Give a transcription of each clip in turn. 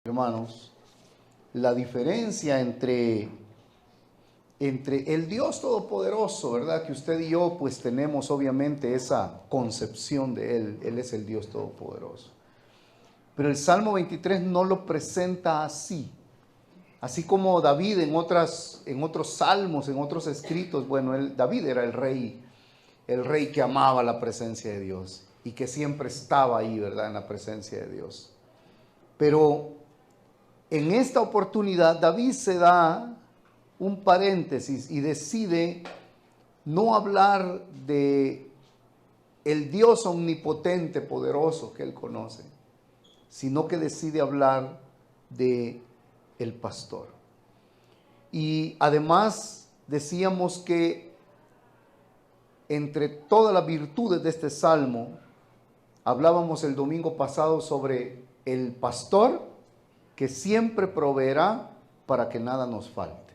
Hermanos, la diferencia entre el Dios Todopoderoso, ¿verdad? Que usted y yo pues tenemos obviamente esa concepción de Él es el Dios Todopoderoso. Pero el Salmo 23 no lo presenta así. Así como David en otros salmos, en otros escritos, bueno, David era el rey que amaba la presencia de Dios y que siempre estaba ahí, ¿verdad? En la presencia de Dios. Pero en esta oportunidad David se da un paréntesis y decide no hablar de el Dios omnipotente, poderoso que él conoce, sino que decide hablar de el pastor. Y además decíamos que entre todas las virtudes de este salmo, hablábamos el domingo pasado sobre el pastor que siempre proveerá para que nada nos falte,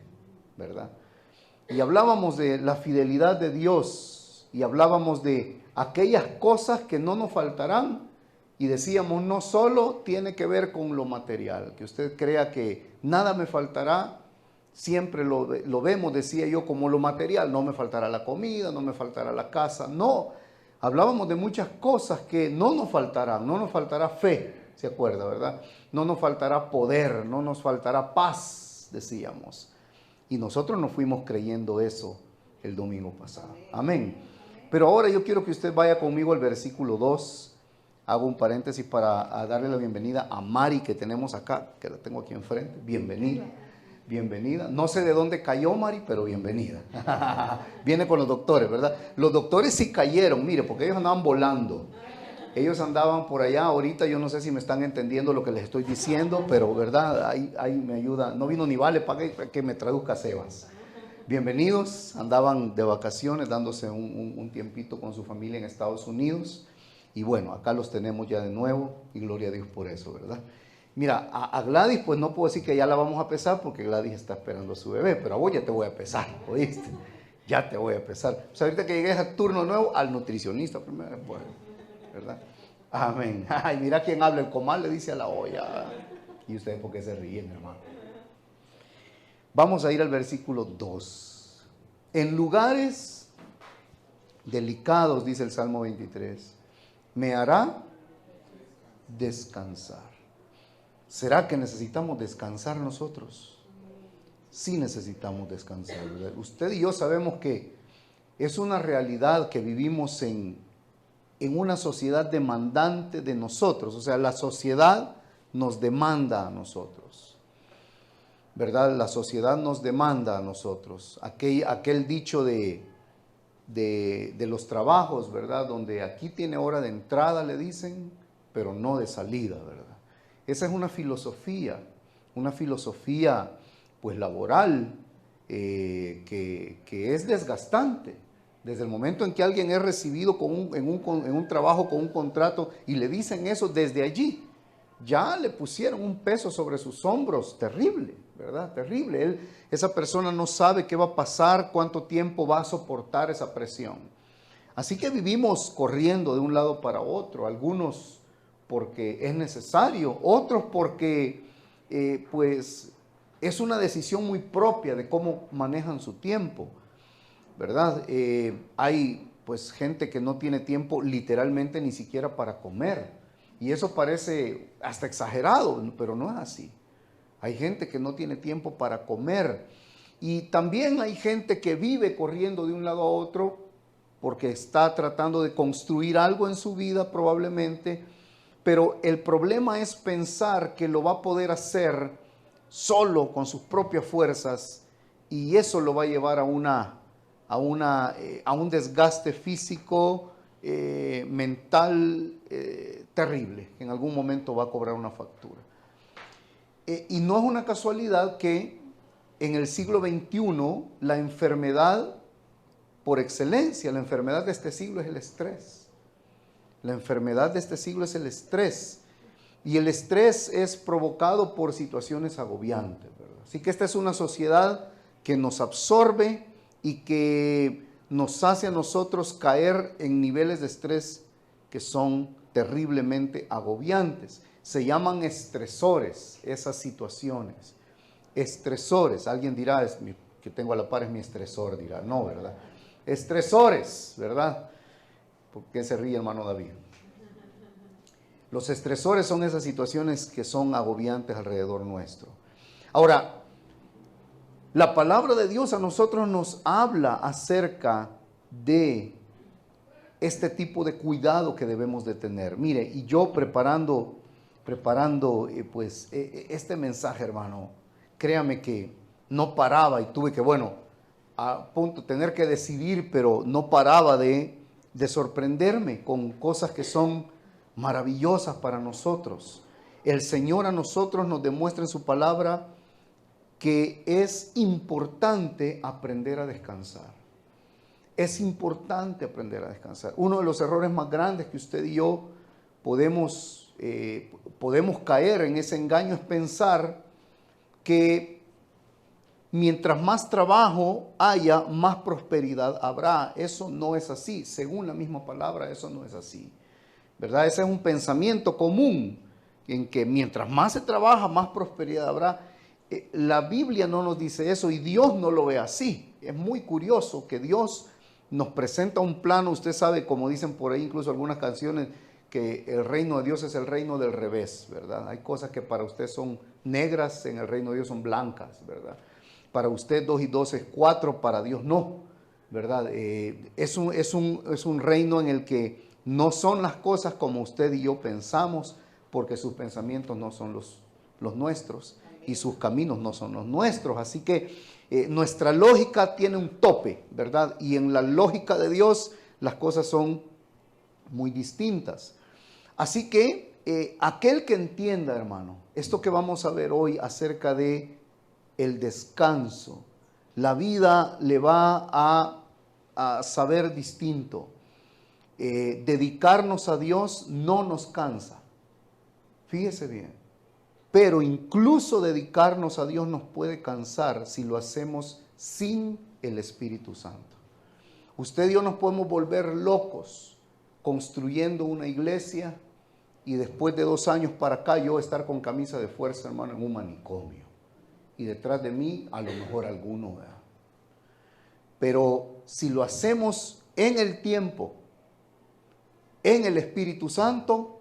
¿verdad? Y hablábamos de la fidelidad de Dios y hablábamos de aquellas cosas que no nos faltarán y decíamos, no solo tiene que ver con lo material, que usted crea que nada me faltará, siempre lo vemos, decía yo, como lo material, no me faltará la comida, no me faltará la casa, no, hablábamos de muchas cosas que no nos faltarán, no nos faltará fe, ¿se acuerda, verdad? No nos faltará poder, no nos faltará paz, decíamos. Y nosotros nos fuimos creyendo eso el domingo pasado. Amén. Pero ahora yo quiero que usted vaya conmigo al versículo 2. Hago un paréntesis para darle la bienvenida a Mari que tenemos acá, que la tengo aquí enfrente. Bienvenida. Bienvenida. No sé de dónde cayó Mari, pero bienvenida. Viene con los doctores, ¿verdad? Los doctores sí cayeron, mire, porque ellos andaban volando. Ellos andaban por allá, ahorita yo no sé si me están entendiendo lo que les estoy diciendo, pero verdad, ahí me ayuda. No vino ni Vale para que me traduzca Sebas. Bienvenidos, andaban de vacaciones, dándose un tiempito con su familia en Estados Unidos. Y bueno, acá los tenemos ya de nuevo y gloria a Dios por eso, ¿verdad? Mira, a Gladys pues no puedo decir que ya la vamos a pesar porque Gladys está esperando a su bebé, pero a vos ya te voy a pesar, ¿oíste? Ya te voy a pesar. Pues ahorita que llegues al turno nuevo, al nutricionista primero después, ¿verdad? Amén. Ay, mira quién habla, el comal le dice a la olla. ¿Y ustedes por qué se ríen, hermano? Vamos a ir al versículo 2. En lugares delicados, dice el Salmo 23, me hará descansar. ¿Será que necesitamos descansar nosotros? Sí necesitamos descansar, ¿verdad? Usted y yo sabemos que es una realidad que vivimos en una sociedad demandante de nosotros. O sea, la sociedad nos demanda a nosotros, ¿verdad? La sociedad nos demanda a nosotros. Aquel dicho de los trabajos, ¿verdad? Donde aquí tiene hora de entrada, le dicen, pero no de salida, ¿verdad? Esa es una filosofía pues laboral que es desgastante. Desde el momento en que alguien es recibido en un trabajo con un contrato y le dicen eso, desde allí ya le pusieron un peso sobre sus hombros terrible, ¿verdad? Terrible. Esa persona no sabe qué va a pasar, cuánto tiempo va a soportar esa presión. Así que vivimos corriendo de un lado para otro, algunos porque es necesario, otros porque pues es una decisión muy propia de cómo manejan su tiempo, ¿verdad? Hay pues gente que no tiene tiempo literalmente ni siquiera para comer. Y eso parece hasta exagerado, pero no es así. Hay gente que no tiene tiempo para comer. Y también hay gente que vive corriendo de un lado a otro porque está tratando de construir algo en su vida probablemente. Pero el problema es pensar que lo va a poder hacer solo con sus propias fuerzas y eso lo va a llevar a un desgaste físico, mental terrible, que en algún momento va a cobrar una factura. Y no es una casualidad que en el siglo XXI la enfermedad por excelencia, la enfermedad de este siglo es el estrés. La enfermedad de este siglo es el estrés. Y el estrés es provocado por situaciones agobiantes, ¿verdad? Así que esta es una sociedad que nos absorbe y que nos hace a nosotros caer en niveles de estrés que son terriblemente agobiantes. Se llaman estresores, esas situaciones. Estresores. Alguien dirá, que tengo a la par es mi estresor, dirá. No, ¿verdad? Estresores, ¿verdad? ¿Por qué se ríe, hermano David? Los estresores son esas situaciones que son agobiantes alrededor nuestro. Ahora, la palabra de Dios a nosotros nos habla acerca de este tipo de cuidado que debemos de tener. Mire, y yo preparando este mensaje, hermano, créame que no paraba y tuve que, a punto tener que decidir, pero no paraba de sorprenderme con cosas que son maravillosas para nosotros. El Señor a nosotros nos demuestra en su palabra que es importante aprender a descansar. Es importante aprender a descansar. Uno de los errores más grandes que usted y yo podemos caer en ese engaño es pensar que mientras más trabajo haya, más prosperidad habrá. Eso no es así. Según la misma palabra, eso no es así, ¿verdad? Ese es un pensamiento común en que mientras más se trabaja, más prosperidad habrá. La Biblia no nos dice eso y Dios no lo ve así. Es muy curioso que Dios nos presenta un plano. Usted sabe, como dicen por ahí incluso algunas canciones, que el reino de Dios es el reino del revés, ¿verdad? Hay cosas que para usted son negras, en el reino de Dios son blancas, ¿verdad? Para usted 2 y 2 es 4, para Dios no, ¿verdad? Es un reino en el que no son las cosas como usted y yo pensamos, porque sus pensamientos no son los nuestros y sus caminos no son los nuestros. Así que nuestra lógica tiene un tope, ¿verdad? Y en la lógica de Dios las cosas son muy distintas. Así que aquel que entienda, hermano, esto que vamos a ver hoy acerca de el descanso, la vida le va a saber distinto. Dedicarnos a Dios no nos cansa. Fíjese bien. Pero incluso dedicarnos a Dios nos puede cansar si lo hacemos sin el Espíritu Santo. Usted y yo nos podemos volver locos construyendo una iglesia y después de 2 años para acá yo estar con camisa de fuerza, hermano, en un manicomio. Y detrás de mí a lo mejor alguno, ¿verdad? Pero si lo hacemos en el tiempo, en el Espíritu Santo,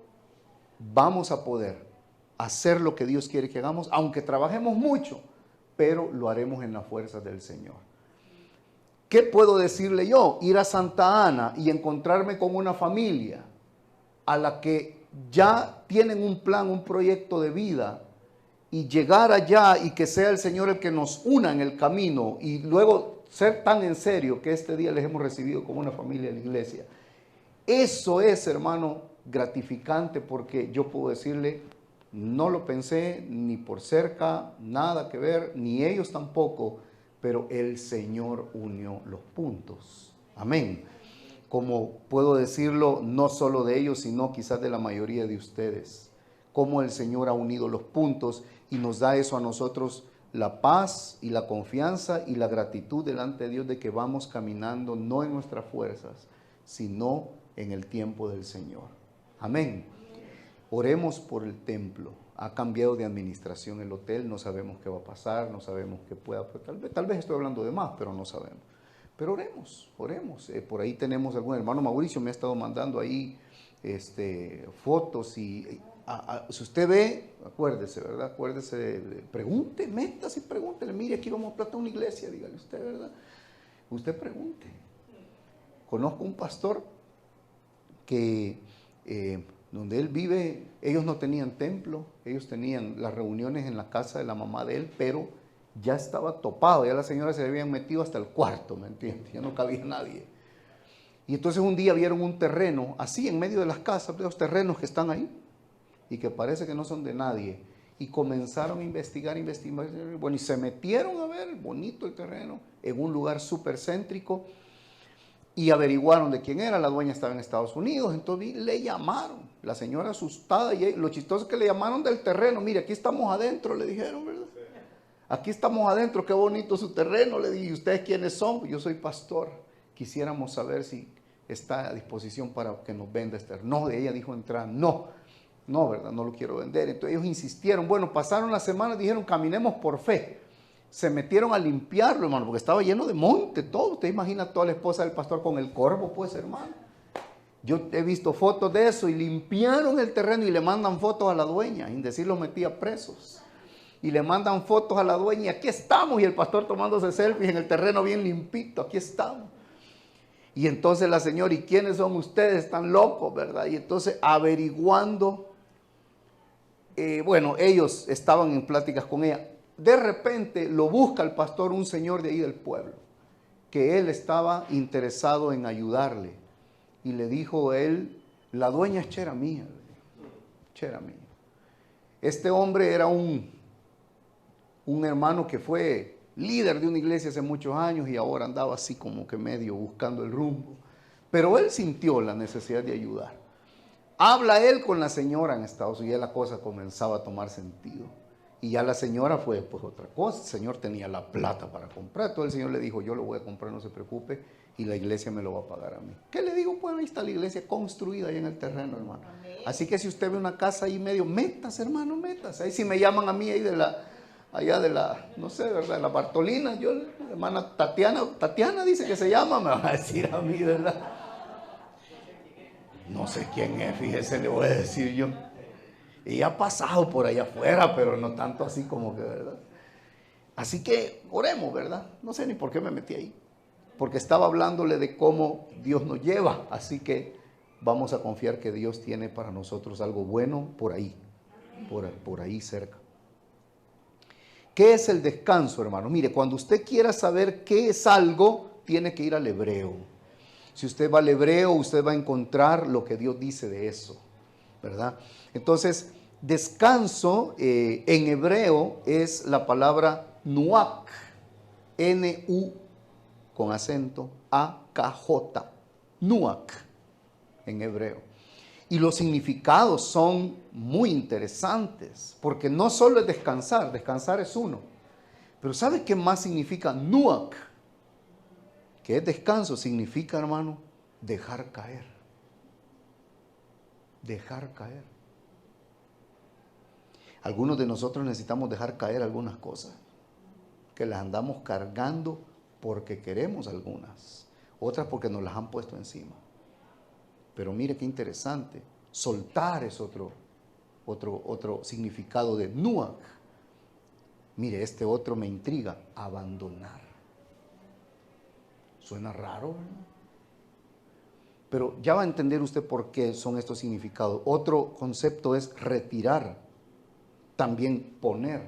vamos a poder hacer lo que Dios quiere que hagamos, aunque trabajemos mucho, pero lo haremos en las fuerzas del Señor. ¿Qué puedo decirle yo? Ir a Santa Ana y encontrarme con una familia a la que ya tienen un plan, un proyecto de vida, y llegar allá y que sea el Señor el que nos una en el camino y luego ser tan en serio que este día les hemos recibido como una familia de la iglesia. Eso es, hermano, gratificante, porque yo puedo decirle, no lo pensé ni por cerca, nada que ver, ni ellos tampoco, pero el Señor unió los puntos. Amén. Como puedo decirlo, no solo de ellos, sino quizás de la mayoría de ustedes. Cómo el Señor ha unido los puntos y nos da eso a nosotros, la paz y la confianza y la gratitud delante de Dios de que vamos caminando no en nuestras fuerzas, sino en el tiempo del Señor. Amén. Oremos por el templo. Ha cambiado de administración el hotel, no sabemos qué va a pasar, no sabemos qué pueda, tal vez estoy hablando de más, pero no sabemos. Pero oremos. Por ahí tenemos algún hermano Mauricio, me ha estado mandando ahí fotos y si usted ve, acuérdese, ¿verdad? Acuérdese, pregunte, métase y pregúntele, mire, aquí vamos a plantar una iglesia, dígale usted, ¿verdad? Usted pregunte. Conozco un pastor que donde él vive, ellos no tenían templo, ellos tenían las reuniones en la casa de la mamá de él, pero ya estaba topado, ya las señoras se habían metido hasta el cuarto, ¿me entiendes? Ya no cabía nadie. Y entonces un día vieron un terreno, así en medio de las casas, de los terrenos que están ahí, y que parece que no son de nadie, y comenzaron a investigar, bueno, y se metieron a ver, bonito el terreno, en un lugar súper céntrico, y averiguaron de quién era. La dueña estaba en Estados Unidos, entonces le llamaron, la señora asustada, y lo chistoso es que le llamaron del terreno. Mire, aquí estamos adentro, le dijeron, ¿verdad? Aquí estamos adentro, qué bonito su terreno, le dije. ¿Y ustedes quiénes son? Yo soy pastor, quisiéramos saber si está a disposición para que nos venda este terreno. No, ella dijo entrar, no. No, ¿verdad? No lo quiero vender. Entonces ellos insistieron. Bueno, pasaron las semanas, dijeron, caminemos por fe. Se metieron a limpiarlo, hermano, porque estaba lleno de monte, todo. Usted imagina toda la esposa del pastor con el corvo, pues, hermano. Yo he visto fotos de eso y limpiaron el terreno y le mandan fotos a la dueña. Sin decir, los metía presos. Y le mandan fotos a la dueña y aquí estamos. Y el pastor tomándose selfies en el terreno bien limpito. Aquí estamos. Y entonces la señora, ¿y quiénes son ustedes? Están locos, ¿verdad? Y entonces averiguando, bueno, ellos estaban en pláticas con ella. De repente lo busca el pastor, un señor de ahí del pueblo, que él estaba interesado en ayudarle. Y le dijo él, la dueña es chera mía. Chera mía. Este hombre era un hermano que fue líder de una iglesia hace muchos años y ahora andaba así como que medio buscando el rumbo. Pero él sintió la necesidad de ayudar. Habla él con la señora en Estados Unidos y ya la cosa comenzaba a tomar sentido. Y ya la señora fue pues otra cosa. El señor tenía la plata para comprar. Entonces el señor le dijo, yo lo voy a comprar, no se preocupe, y la iglesia me lo va a pagar a mí. ¿Qué le digo? Pues ahí está la iglesia construida ahí en el terreno, hermano. Así que si usted ve una casa ahí medio, métase, hermano, métase. Ahí si me llaman a mí ahí allá de la, no sé, ¿verdad? De la Bartolina, yo, la hermana Tatiana dice que se llama, me va a decir a mí, ¿verdad? No sé quién es, fíjese, le voy a decir yo. Y ha pasado por allá afuera, pero no tanto así como que, ¿verdad? Así que oremos, ¿verdad? No sé ni por qué me metí ahí. Porque estaba hablándole de cómo Dios nos lleva. Así que vamos a confiar que Dios tiene para nosotros algo bueno por ahí. Por ahí cerca. ¿Qué es el descanso, hermano? Mire, cuando usted quiera saber qué es algo, tiene que ir al hebreo. Si usted va al hebreo, usted va a encontrar lo que Dios dice de eso, ¿verdad? Entonces, descanso en hebreo es la palabra nuak, N-U con acento, A-K-J, nuak en hebreo. Y los significados son muy interesantes, porque no solo es descansar, descansar es uno. Pero ¿sabe qué más significa nuak? Que es descanso, significa, hermano, dejar caer. Dejar caer. Algunos de nosotros necesitamos dejar caer algunas cosas, que las andamos cargando porque queremos algunas, otras porque nos las han puesto encima. Pero mire qué interesante, soltar es otro significado de nuak. Mire, este otro me intriga, abandonar. Suena raro, ¿verdad? Pero ya va a entender usted por qué son estos significados. Otro concepto es retirar, también poner.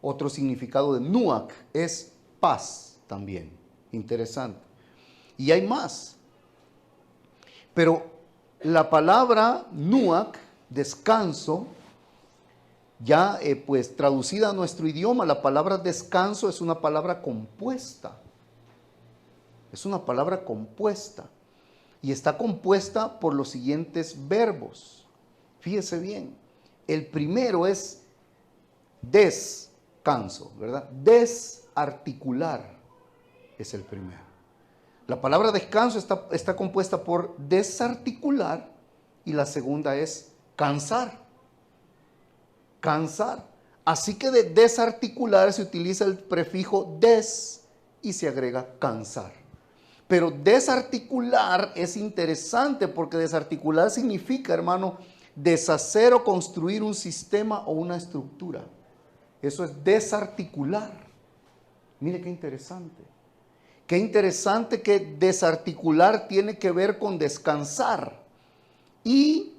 Otro significado de nuak es paz también. Interesante. Y hay más. Pero la palabra nuak, descanso, ya pues traducida a nuestro idioma, la palabra descanso es una palabra compuesta. Es una palabra compuesta. Y está compuesta por los siguientes verbos. Fíjese bien. El primero es descanso, ¿verdad? Desarticular es el primero. La palabra descanso está compuesta por desarticular y la segunda es cansar. Cansar. Así que de desarticular se utiliza el prefijo des y se agrega cansar. Pero desarticular es interesante porque desarticular significa, hermano, deshacer o construir un sistema o una estructura. Eso es desarticular. Mire qué interesante. Qué interesante que desarticular tiene que ver con descansar. Y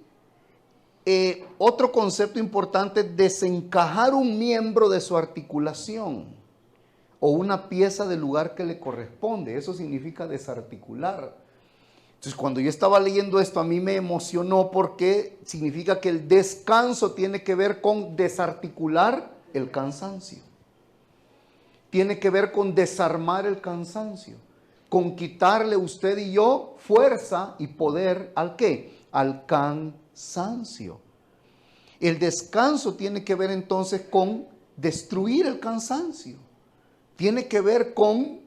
otro concepto importante es desencajar un miembro de su articulación o una pieza del lugar que le corresponde. Eso significa desarticular. Entonces, cuando yo estaba leyendo esto, a mí me emocionó porque significa que el descanso tiene que ver con desarticular el cansancio. Tiene que ver con desarmar el cansancio, con quitarle usted y yo fuerza y poder ¿al qué? Al cansancio. El descanso tiene que ver entonces con destruir el cansancio. Tiene que ver con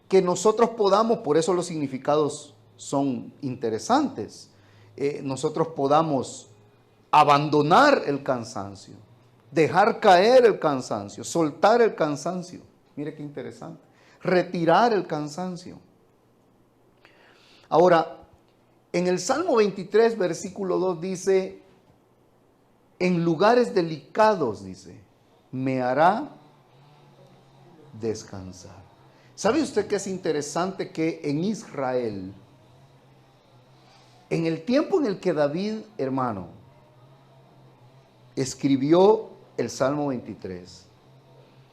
que nosotros podamos, por eso los significados son interesantes, nosotros podamos abandonar el cansancio, dejar caer el cansancio, soltar el cansancio. Mire qué interesante. Retirar el cansancio. Ahora, en el Salmo 23, versículo 2 dice, en lugares delicados, dice, me hará descansar. ¿Sabe usted que es interesante que en Israel, en el tiempo en el que David, hermano, escribió el Salmo 23,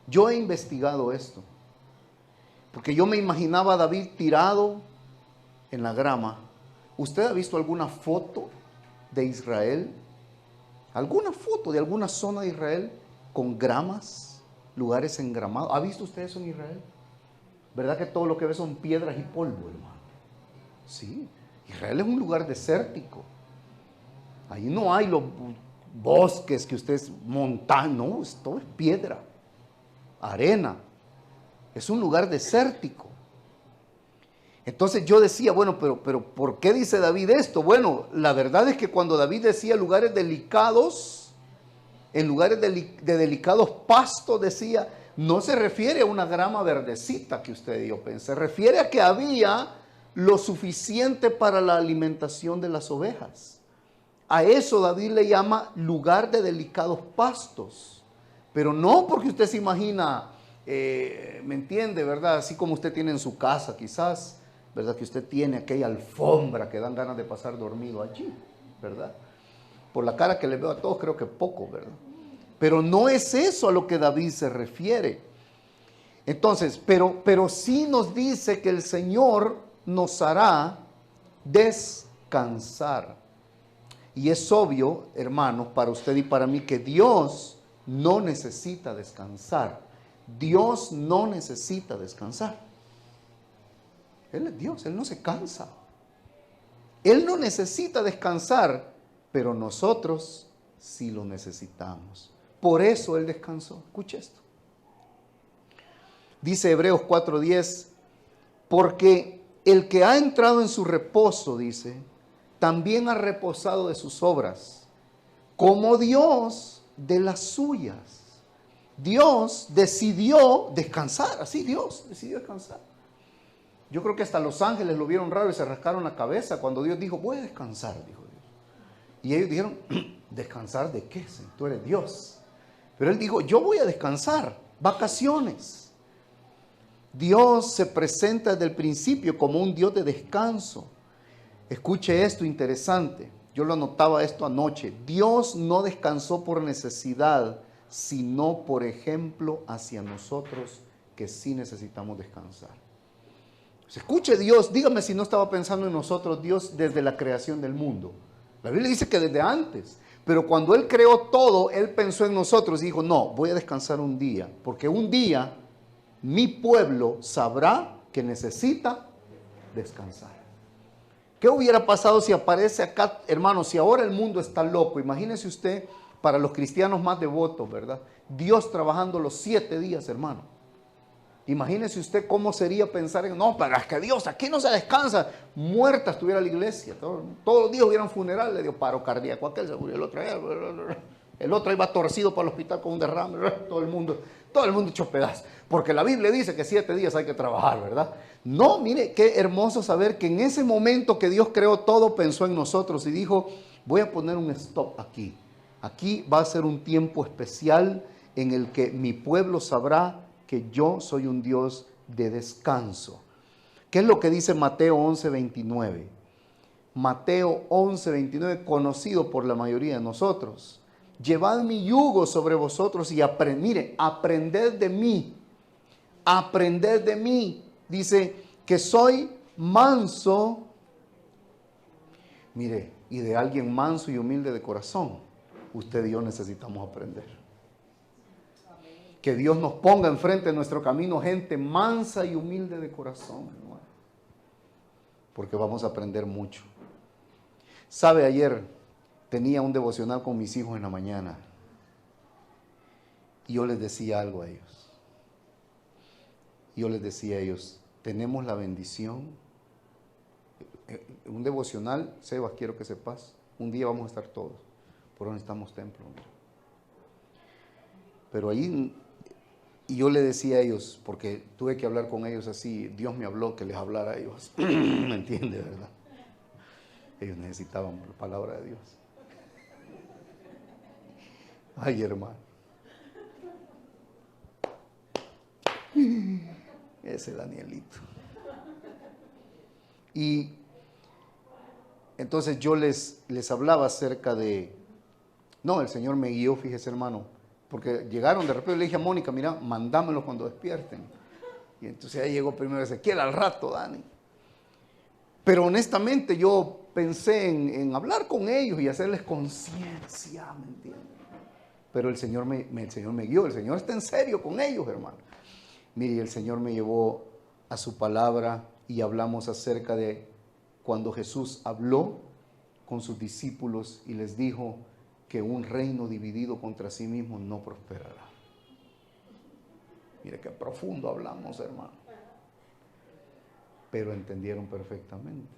yo he investigado esto, porque yo me imaginaba a David tirado en la grama. ¿Usted ha visto alguna foto de Israel? ¿Alguna foto de alguna zona de Israel con gramas, lugares engramados? ¿Ha visto usted eso en Israel? ¿Verdad que todo lo que ve son piedras y polvo, hermano? Sí, Israel es un lugar desértico. Ahí no hay los bosques que ustedes montan, no, todo es piedra, arena. Es un lugar desértico. Entonces yo decía, bueno, pero ¿por qué dice David esto? Bueno, la verdad es que cuando David decía lugares delicados, en lugares de delicados pastos, decía, no se refiere a una grama verdecita que usted y yo pensé, se refiere a que había lo suficiente para la alimentación de las ovejas. A eso David le llama lugar de delicados pastos, pero no porque usted se imagina, ¿me entiende, verdad? Así como usted tiene en su casa quizás, ¿verdad? Que usted tiene aquella alfombra que dan ganas de pasar dormido allí, ¿verdad? Por la cara que le veo a todos creo que poco, ¿verdad? Pero no es eso a lo que David se refiere. Entonces, pero sí nos dice que el Señor nos hará descansar. Y es obvio, hermanos, para usted y para mí, que Dios no necesita descansar. Dios no necesita descansar. Él es Dios, Él no se cansa. Él no necesita descansar, pero nosotros sí lo necesitamos. Por eso Él descansó. Escuche esto. Dice Hebreos 4:10, porque el que ha entrado en su reposo, dice, también ha reposado de sus obras, como Dios de las suyas. Dios decidió descansar, así Dios decidió descansar. Yo creo que hasta los ángeles lo vieron raro y se rascaron la cabeza cuando Dios dijo, voy a descansar, dijo Dios. Y ellos dijeron, ¿descansar de qué? Si tú eres Dios. Pero Él dijo, yo voy a descansar, vacaciones. Dios se presenta desde el principio como un Dios de descanso. Escuche esto interesante, yo lo anotaba esto anoche. Dios no descansó por necesidad, sino por ejemplo hacia nosotros que sí necesitamos descansar. Escuche Dios, dígame si no estaba pensando en nosotros Dios desde la creación del mundo. La Biblia dice que desde antes, pero cuando Él creó todo, Él pensó en nosotros y dijo, no, voy a descansar un día, porque un día mi pueblo sabrá que necesita descansar. ¿Qué hubiera pasado si aparece acá, hermano, si ahora el mundo está loco? Imagínese usted, para los cristianos más devotos, ¿verdad? Dios trabajando los 7 días, hermano. Imagínese usted cómo sería pensar en, no, pero es que Dios, aquí no se descansa. Muerta estuviera la iglesia. Todos los días hubieran funeral, le dio paro cardíaco, aquel se murió, el otro iba torcido para el hospital con un derrame, todo el mundo hecho pedazos. Porque la Biblia dice que 7 días hay que trabajar, ¿verdad? No, mire, qué hermoso saber que en ese momento que Dios creó todo, pensó en nosotros y dijo, voy a poner un stop aquí. Aquí va a ser un tiempo especial en el que mi pueblo sabrá que yo soy un Dios de descanso. ¿Qué es lo que dice Mateo 11:29? Mateo 11:29, conocido por la mayoría de nosotros. Llevad mi yugo sobre vosotros y aprended de mí. Aprended de mí. Dice que soy manso. Mire, y de alguien manso y humilde de corazón. Usted y yo necesitamos aprender. Que Dios nos ponga enfrente de nuestro camino gente mansa y humilde de corazón, hermano. Porque vamos a aprender mucho. ¿Sabe? Ayer tenía un devocional con mis hijos en la mañana. Y yo les decía algo a ellos. Yo les decía a ellos, tenemos la bendición. un devocional, Sebas, quiero que sepas, un día vamos a estar todos, por donde estamos templo. Mira. Pero ahí, y yo le decía a ellos, porque tuve que hablar con ellos así, Dios me habló que les hablara a ellos, ¿me entiende, verdad? Ellos necesitaban la palabra de Dios. Ay, hermano. Ese Danielito. Y entonces yo les hablaba acerca de... No, el Señor me guió, fíjese hermano, porque llegaron de repente, le dije a Mónica, mira, mandámelo cuando despierten. Y entonces ahí llegó primero Ezequiel, al rato, Dani. Pero honestamente yo pensé en hablar con ellos y hacerles conciencia, ¿me entiendes? Pero el Señor me guió, el Señor está en serio con ellos, hermano. Mire, el Señor me llevó a su palabra y hablamos acerca de cuando Jesús habló con sus discípulos y les dijo que un reino dividido contra sí mismo no prosperará. Mire qué profundo hablamos, hermano. Pero entendieron perfectamente.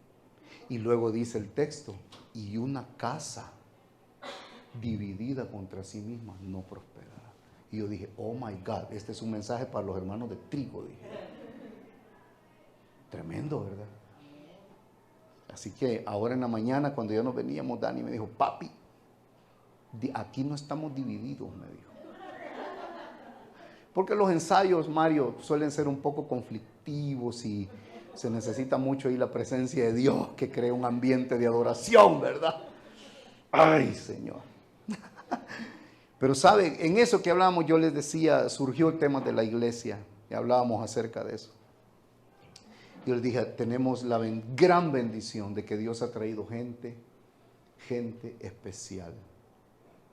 Y luego dice el texto, y una casa dividida contra sí misma no prosperará. Y yo dije, oh my God, este es un mensaje para los hermanos de trigo, dije. Tremendo, ¿verdad? Así que ahora en la mañana, cuando ya nos veníamos, Dani me dijo, papi, aquí no estamos divididos, me dijo. Porque los ensayos, Mario, suelen ser un poco conflictivos y se necesita mucho ahí la presencia de Dios que cree un ambiente de adoración, ¿verdad? Ay, Señor. Pero saben, en eso que hablábamos, yo les decía, surgió el tema de la iglesia y hablábamos acerca de eso. Yo les dije, tenemos la gran bendición de que Dios ha traído gente especial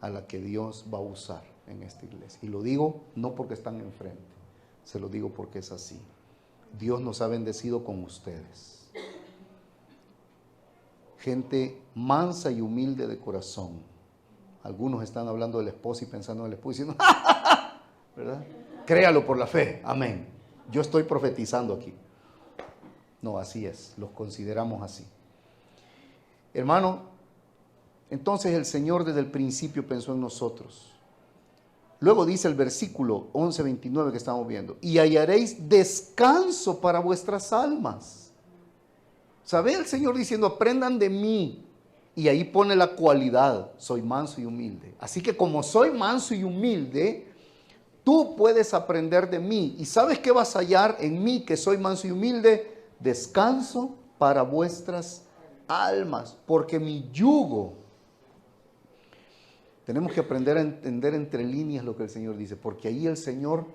a la que Dios va a usar en esta iglesia. Y lo digo no porque están enfrente, se lo digo porque es así. Dios nos ha bendecido con ustedes. Gente mansa y humilde de corazón. Algunos están hablando del esposo y pensando en el esposo y diciendo, ¿verdad? Créalo por la fe, amén. Yo estoy profetizando aquí. No, así es, los consideramos así. Hermano, entonces el Señor desde el principio pensó en nosotros. Luego dice el versículo 11:29 que estamos viendo, y hallaréis descanso para vuestras almas. ¿Sabe el Señor diciendo, aprendan de mí? Y ahí pone la cualidad, soy manso y humilde. Así que como soy manso y humilde, tú puedes aprender de mí. ¿Y sabes qué vas a hallar en mí, que soy manso y humilde? Descanso para vuestras almas, porque mi yugo, tenemos que aprender a entender entre líneas lo que el Señor dice, porque ahí el Señor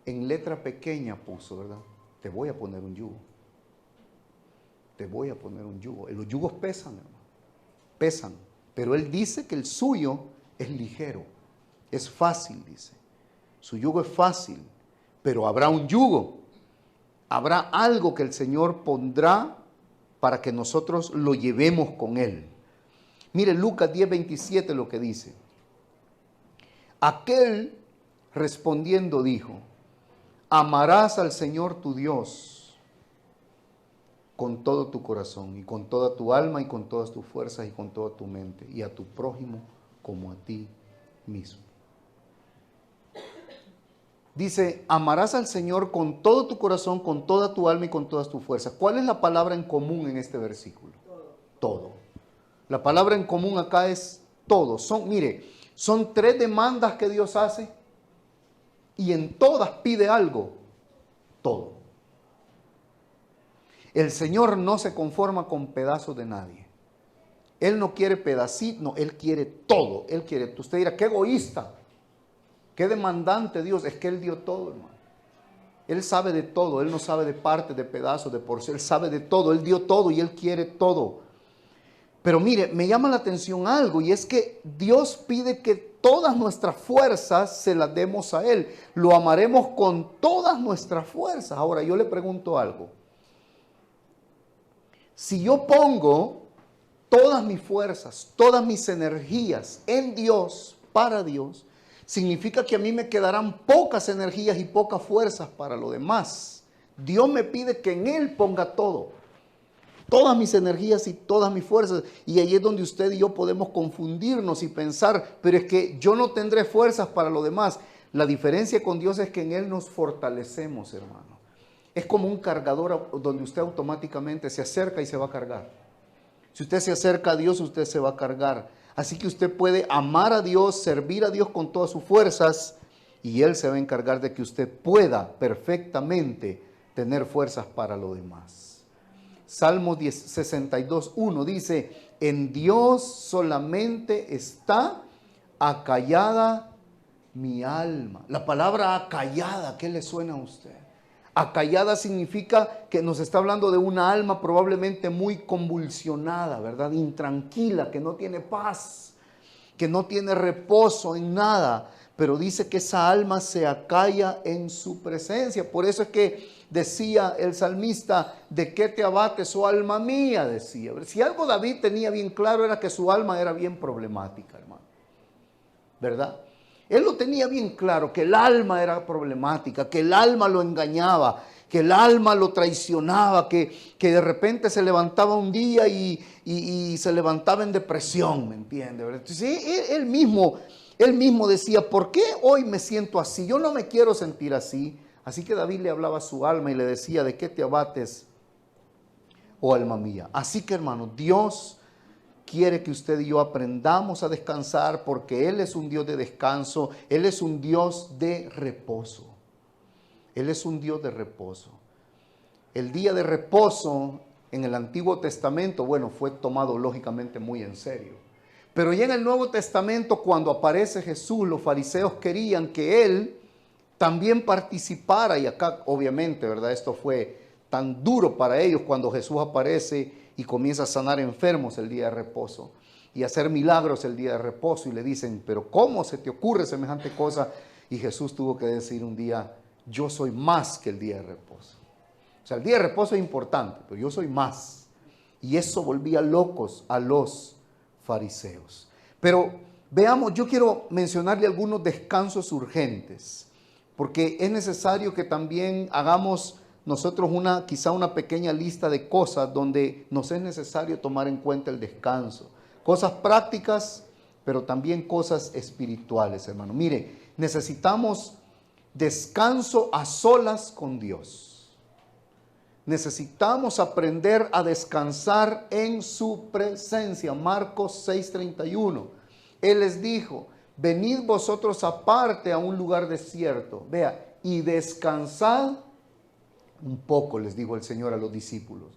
en letra pequeña puso, ¿verdad? Te voy a poner un yugo. Te voy a poner un yugo. Los yugos pesan, hermano. Pesan, pero Él dice que el suyo es ligero, es fácil, dice. Su yugo es fácil, pero habrá un yugo. Habrá algo que el Señor pondrá para que nosotros lo llevemos con Él. Mire Lucas 10:27 lo que dice. Aquel respondiendo dijo, amarás al Señor tu Dios con todo tu corazón y con toda tu alma y con todas tus fuerzas y con toda tu mente, y a tu prójimo como a ti mismo. Dice, amarás al Señor con todo tu corazón, con toda tu alma y con todas tus fuerzas. ¿Cuál es la palabra en común en este versículo? Todo. La palabra en común acá es todo. Son 3 demandas que Dios hace y en todas pide algo. Todo. El Señor no se conforma con pedazos de nadie. Él no quiere pedacitos, no, Él quiere todo. Él quiere, usted dirá, qué egoísta. Qué demandante Dios, es que Él dio todo, hermano. Él sabe de todo, Él no sabe de partes, de pedazos, de porciones, Él sabe de todo, Él dio todo y Él quiere todo. Pero mire, me llama la atención algo y es que Dios pide que todas nuestras fuerzas se las demos a Él. Lo amaremos con todas nuestras fuerzas. Ahora yo le pregunto algo. Si yo pongo todas mis fuerzas, todas mis energías en Dios, para Dios, significa que a mí me quedarán pocas energías y pocas fuerzas para lo demás. Dios me pide que en Él ponga todo. todas mis energías y todas mis fuerzas. Y ahí es donde usted y yo podemos confundirnos y pensar, pero es que yo no tendré fuerzas para lo demás. La diferencia con Dios es que en Él nos fortalecemos, hermano. Es como un cargador donde usted automáticamente se acerca y se va a cargar. Si usted se acerca a Dios, usted se va a cargar. Así que usted puede amar a Dios, servir a Dios con todas sus fuerzas y Él se va a encargar de que usted pueda perfectamente tener fuerzas para lo demás. Salmo 62:1 dice, en Dios solamente está acallada mi alma. La palabra acallada, ¿qué le suena a usted? Acallada significa que nos está hablando de una alma probablemente muy convulsionada, ¿verdad? Intranquila, que no tiene paz, que no tiene reposo en nada. Pero dice que esa alma se acalla en su presencia. Por eso es que decía el salmista, ¿de qué te abates, oh alma mía? Decía. Si algo David tenía bien claro era que su alma era bien problemática, hermano. ¿Verdad? Él lo tenía bien claro, que el alma era problemática, que el alma lo engañaba, que el alma lo traicionaba, que de repente se levantaba un día y se levantaba en depresión, ¿me entiende? Entonces, él mismo decía, ¿por qué hoy me siento así? Yo no me quiero sentir así. Así que David le hablaba a su alma y le decía, ¿de qué te abates, oh alma mía? Así que, hermano, Dios quiere que usted y yo aprendamos a descansar porque Él es un Dios de descanso, Él es un Dios de reposo. Él es un Dios de reposo. El día de reposo en el Antiguo Testamento, bueno, fue tomado lógicamente muy en serio. Pero ya en el Nuevo Testamento, cuando aparece Jesús, los fariseos querían que Él también participara, y acá obviamente, ¿verdad? Esto fue tan duro para ellos cuando Jesús aparece y comienza a sanar enfermos el día de reposo y hacer milagros el día de reposo, y le dicen, pero ¿cómo se te ocurre semejante cosa? Y Jesús tuvo que decir un día, yo soy más que el día de reposo. O sea, el día de reposo es importante, pero yo soy más. Y eso volvía locos a los fariseos. Pero veamos, yo quiero mencionarle algunos descansos urgentes, porque es necesario que también hagamos nosotros quizá una pequeña lista de cosas donde nos es necesario tomar en cuenta el descanso. Cosas prácticas, pero también cosas espirituales, hermano. Mire, necesitamos descanso a solas con Dios. Necesitamos aprender a descansar en su presencia. Marcos 6:31. Él les dijo, venid vosotros aparte a un lugar desierto. Vea, y descansad un poco, les dijo el Señor a los discípulos,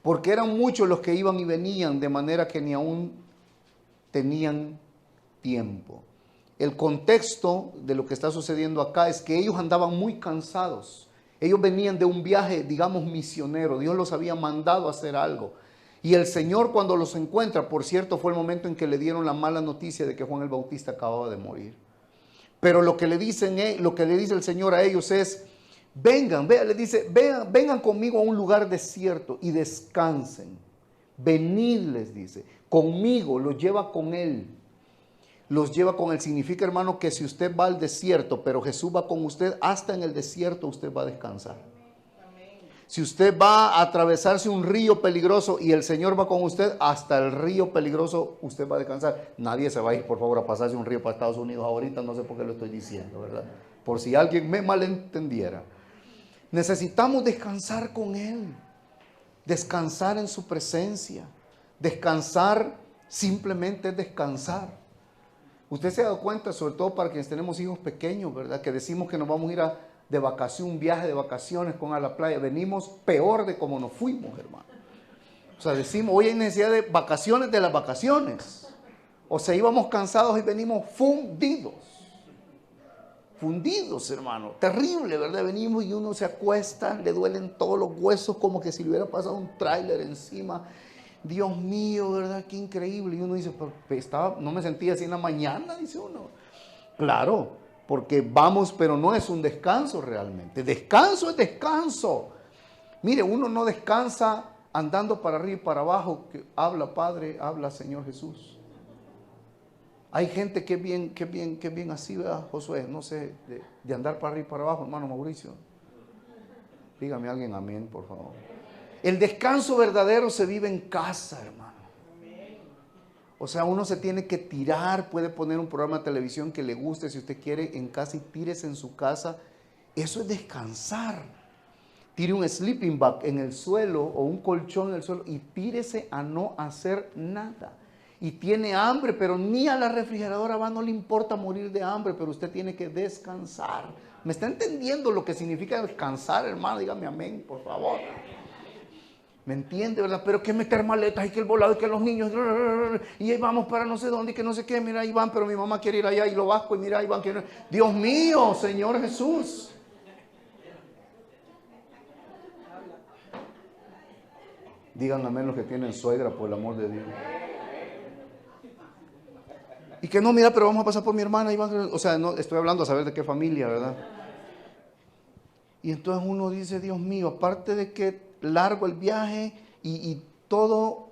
porque eran muchos los que iban y venían, de manera que ni aún tenían tiempo. El contexto de lo que está sucediendo acá es que ellos andaban muy cansados. Ellos venían de un viaje, digamos, misionero. Dios los había mandado a hacer algo. Y el Señor, cuando los encuentra, por cierto, fue el momento en que le dieron la mala noticia de que Juan el Bautista acababa de morir. Pero lo que le dice el Señor a ellos es, vengan, le dice, vengan conmigo a un lugar desierto y descansen. Venid, les dice, conmigo, los lleva con Él. Los lleva con Él. Significa, hermano, que si usted va al desierto, pero Jesús va con usted, hasta en el desierto usted va a descansar. Si usted va a atravesarse un río peligroso y el Señor va con usted, hasta el río peligroso usted va a descansar. Nadie se va a ir, por favor, a pasarse un río para Estados Unidos ahorita, no sé por qué lo estoy diciendo, ¿verdad? Por si alguien me malentendiera. Necesitamos descansar con Él, descansar en su presencia. Descansar simplemente es descansar. Usted se ha dado cuenta, sobre todo para quienes tenemos hijos pequeños, ¿verdad? Que decimos que nos vamos a ir de vacación, un viaje de vacaciones a la playa. Venimos peor de como nos fuimos, hermano. O sea, decimos, hoy hay necesidad de vacaciones de las vacaciones. O sea, íbamos cansados y venimos fundidos. Fundidos, hermano. Terrible, ¿verdad? Venimos y uno se acuesta, le duelen todos los huesos como que si le hubiera pasado un tráiler encima. Dios mío, ¿verdad? Qué increíble. Y uno dice, no me sentía así en la mañana, dice uno. Claro, porque vamos, pero no es un descanso realmente. Descanso es descanso. Mire, uno no descansa andando para arriba y para abajo, que habla Padre, habla Señor Jesús. Hay gente que es bien así, ¿verdad, Josué? No sé, de andar para arriba y para abajo, hermano Mauricio. Dígame alguien amén, por favor. El descanso verdadero se vive en casa, hermano. O sea, uno se tiene que tirar, puede poner un programa de televisión que le guste si usted quiere en casa y tírese en su casa. Eso es descansar. Tire un sleeping bag en el suelo o un colchón en el suelo y tírese a no hacer nada. Y tiene hambre, pero ni a la refrigeradora va, no le importa morir de hambre, pero usted tiene que descansar. ¿Me está entendiendo lo que significa descansar, hermano? Dígame amén, por favor. ¿Me entiende, verdad? Pero que meter maletas y que el volado y que los niños y ahí vamos para no sé dónde y que no sé qué, mira ahí van, pero mi mamá quiere ir allá y lo vasco y mira ahí van. Dios mío, Señor Jesús. Digan amén los que tienen suegra, por el amor de Dios. Y que no, mira, pero vamos a pasar por mi hermana. O sea, no estoy hablando a saber de qué familia, ¿verdad? Y entonces uno dice, Dios mío, aparte de que largo el viaje y todo,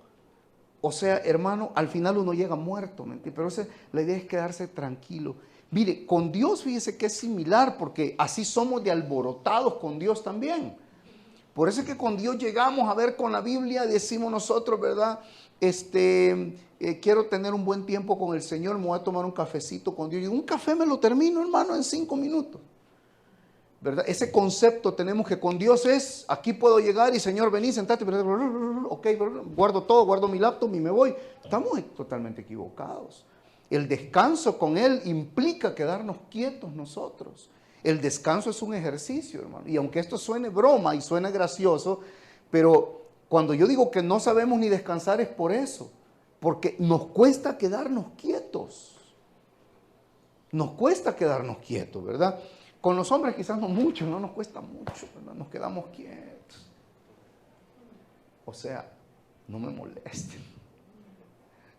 o sea, hermano, al final uno llega muerto, ¿me entiendes? Pero la idea es quedarse tranquilo. Mire, con Dios fíjese que es similar, porque así somos de alborotados con Dios también. Por eso es que con Dios llegamos a ver con la Biblia, decimos nosotros, ¿verdad? Quiero tener un buen tiempo con el Señor, me voy a tomar un cafecito con Dios. Y un café me lo termino, hermano, en 5 minutos. ¿Verdad? Ese concepto tenemos que con Dios es, aquí puedo llegar y Señor, vení, sentate, ok, guardo todo, guardo mi laptop y me voy. Estamos totalmente equivocados. El descanso con Él implica quedarnos quietos nosotros. El descanso es un ejercicio, hermano. Y aunque esto suene broma y suene gracioso, pero cuando yo digo que no sabemos ni descansar es por eso. Porque nos cuesta quedarnos quietos. Nos cuesta quedarnos quietos, ¿verdad? Con los hombres quizás no mucho, no nos cuesta mucho, ¿verdad? Nos quedamos quietos. O sea, no me molesten.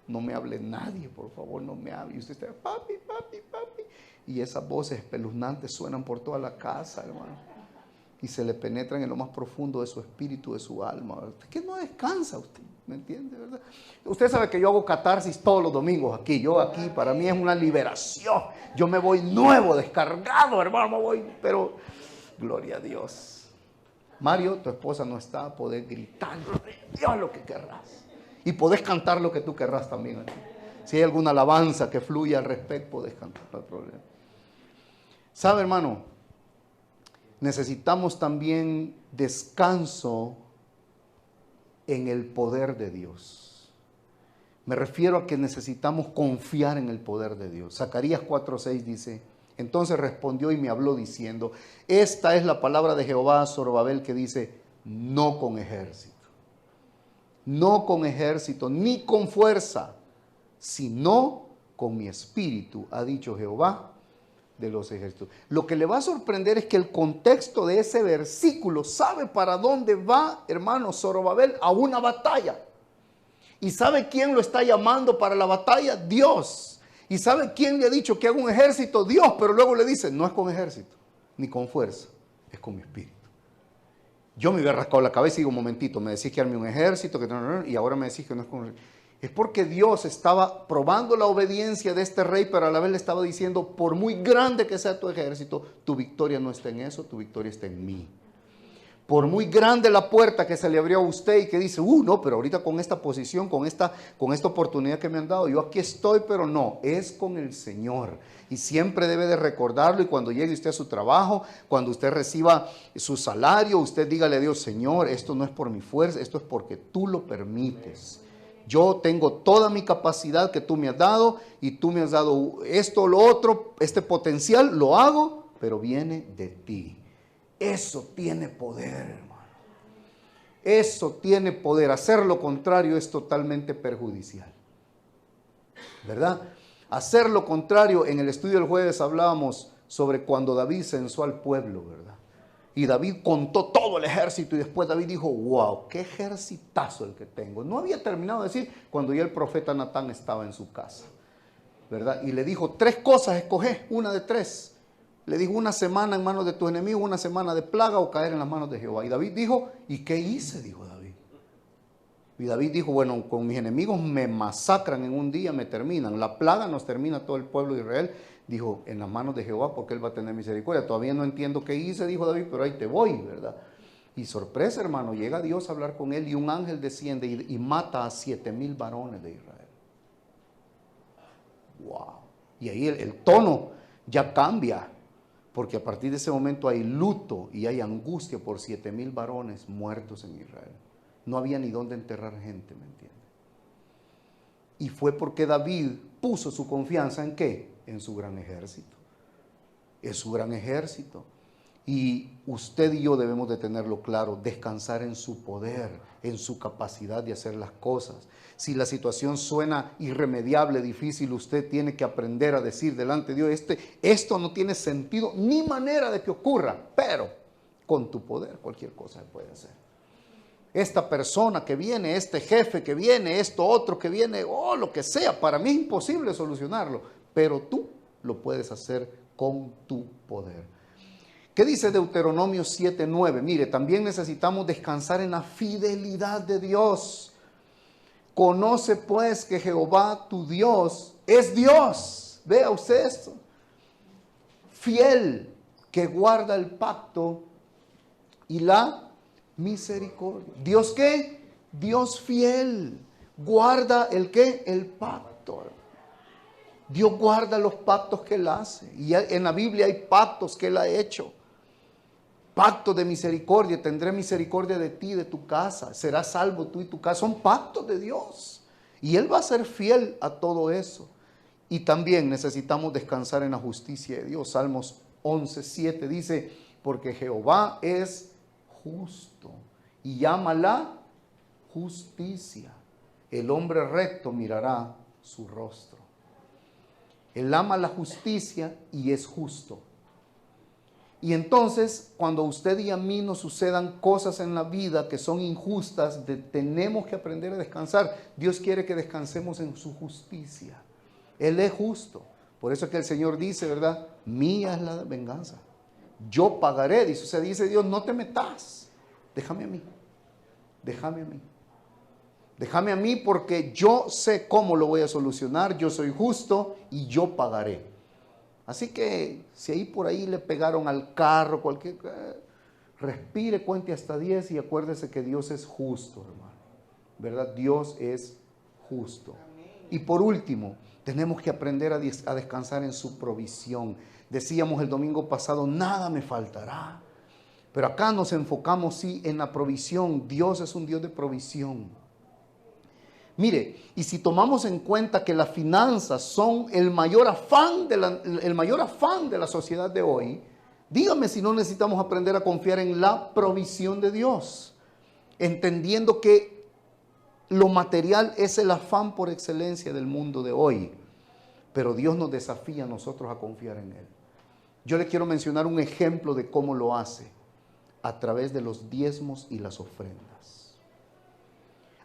No me hable nadie, por favor, no me hable. Y usted está, papi, papi, papi. Y esas voces espeluznantes suenan por toda la casa, hermano. Y se le penetran en lo más profundo de su espíritu, de su alma. ¿Verdad? Que no descansa usted, ¿me entiende? ¿Verdad? Usted sabe que yo hago catarsis todos los domingos aquí. Yo aquí, para mí es una liberación. Yo me voy nuevo, descargado, hermano, me voy, pero gloria a Dios. Mario, tu esposa no está, podés gritar, Dios, lo que querrás. Y podés cantar lo que tú querrás también aquí. Si hay alguna alabanza que fluya al respecto, podés cantar, no hay problema. ¿Sabe, hermano? Necesitamos también descanso en el poder de Dios. Me refiero a que necesitamos confiar en el poder de Dios. Zacarías 4:6 dice, entonces respondió y me habló diciendo, esta es la palabra de Jehová a Zorobabel que dice, no con ejército. No con ejército, ni con fuerza, sino con mi espíritu, ha dicho Jehová de los ejércitos. Lo que le va a sorprender es que el contexto de ese versículo sabe para dónde va, hermano Zorobabel, a una batalla. ¿Y sabe quién lo está llamando para la batalla? Dios. ¿Y sabe quién le ha dicho que haga un ejército? Dios, pero luego le dice, no es con ejército, ni con fuerza, es con mi espíritu. Yo me había rascado la cabeza y digo, un momentito, me decís que arme un ejército, y ahora me decís que no es con... Es porque Dios estaba probando la obediencia de este rey, pero a la vez le estaba diciendo, por muy grande que sea tu ejército, tu victoria no está en eso, tu victoria está en mí. Por muy grande la puerta que se le abrió a usted y que dice, no, pero ahorita con esta posición, con esta oportunidad que me han dado, yo aquí estoy, pero no, es con el Señor. Y siempre debe de recordarlo y cuando llegue usted a su trabajo, cuando usted reciba su salario, usted dígale a Dios, Señor, esto no es por mi fuerza, esto es porque tú lo permites. Yo tengo toda mi capacidad que tú me has dado y tú me has dado esto, lo otro, este potencial, lo hago, pero viene de ti. Eso tiene poder, hermano. Eso tiene poder. Hacer lo contrario es totalmente perjudicial. ¿Verdad? Hacer lo contrario, en el estudio del jueves hablábamos sobre cuando David censó al pueblo, ¿verdad? Y David contó todo el ejército y después David dijo, wow, qué ejercitazo el que tengo. No había terminado de decir cuando ya el profeta Natán estaba en su casa, ¿verdad? Y le dijo 3 cosas, escoge una de 3. Le dijo, una semana en manos de tus enemigos, una semana de plaga o caer en las manos de Jehová. Y David dijo, ¿y qué hice? Dijo David. Y David dijo, bueno, con mis enemigos me masacran en un día, me terminan. La plaga nos termina todo el pueblo de Israel. Dijo, en las manos de Jehová, porque Él va a tener misericordia. Todavía no entiendo qué hice, dijo David, pero ahí te voy, ¿verdad? Y sorpresa, hermano, llega Dios a hablar con él y un ángel desciende y mata a 7,000 varones de Israel. Wow. Y ahí el tono ya cambia, porque a partir de ese momento hay luto y hay angustia por 7,000 varones muertos en Israel. No había ni dónde enterrar gente, ¿me entiende? Y fue porque David puso su confianza ¿en qué? En su gran ejército. Es su gran ejército. Y usted y yo debemos de tenerlo claro, descansar en su poder, en su capacidad de hacer las cosas. Si la situación suena irremediable, difícil, usted tiene que aprender a decir delante de Dios, esto no tiene sentido ni manera de que ocurra, pero con tu poder cualquier cosa se puede hacer. Esta persona que viene, este jefe que viene, esto otro que viene, lo que sea, para mí es imposible solucionarlo, pero tú lo puedes hacer con tu poder. ¿Qué dice Deuteronomio 7:9? Mire, también necesitamos descansar en la fidelidad de Dios. Conoce pues que Jehová tu Dios es Dios. Vea usted esto. Fiel, que guarda el pacto y la misericordia. ¿Dios qué? Dios fiel. Guarda el qué? El pacto. Dios guarda los pactos que Él hace. Y en la Biblia hay pactos que Él ha hecho. Pacto de misericordia, tendré misericordia de ti, de tu casa, serás salvo tú y tu casa. Son pactos de Dios. Y Él va a ser fiel a todo eso. Y también necesitamos descansar en la justicia de Dios. Salmos 11:7 dice, porque Jehová es justo y llama la justicia. El hombre recto mirará su rostro. Él ama la justicia y es justo. Y entonces, cuando a usted y a mí nos sucedan cosas en la vida que son injustas, tenemos que aprender a descansar. Dios quiere que descansemos en su justicia. Él es justo. Por eso es que el Señor dice, ¿verdad? Mía es la venganza. Yo pagaré. Dice, o sea, dice Dios, no te metas. Déjame a mí. Déjame a mí. Déjame a mí porque yo sé cómo lo voy a solucionar. Yo soy justo y yo pagaré. Así que si ahí por ahí le pegaron al carro, respire, cuente hasta 10 y acuérdese que Dios es justo, hermano. ¿Verdad? Dios es justo. Y por último, tenemos que aprender a descansar en su provisión. Decíamos el domingo pasado, nada me faltará. Pero acá nos enfocamos sí en la provisión. Dios es un Dios de provisión. Mire, y si tomamos en cuenta que las finanzas son el mayor afán de la sociedad de hoy, dígame si no necesitamos aprender a confiar en la provisión de Dios, entendiendo que lo material es el afán por excelencia del mundo de hoy, pero Dios nos desafía a nosotros a confiar en Él. Yo le quiero mencionar un ejemplo de cómo lo hace, a través de los diezmos y las ofrendas.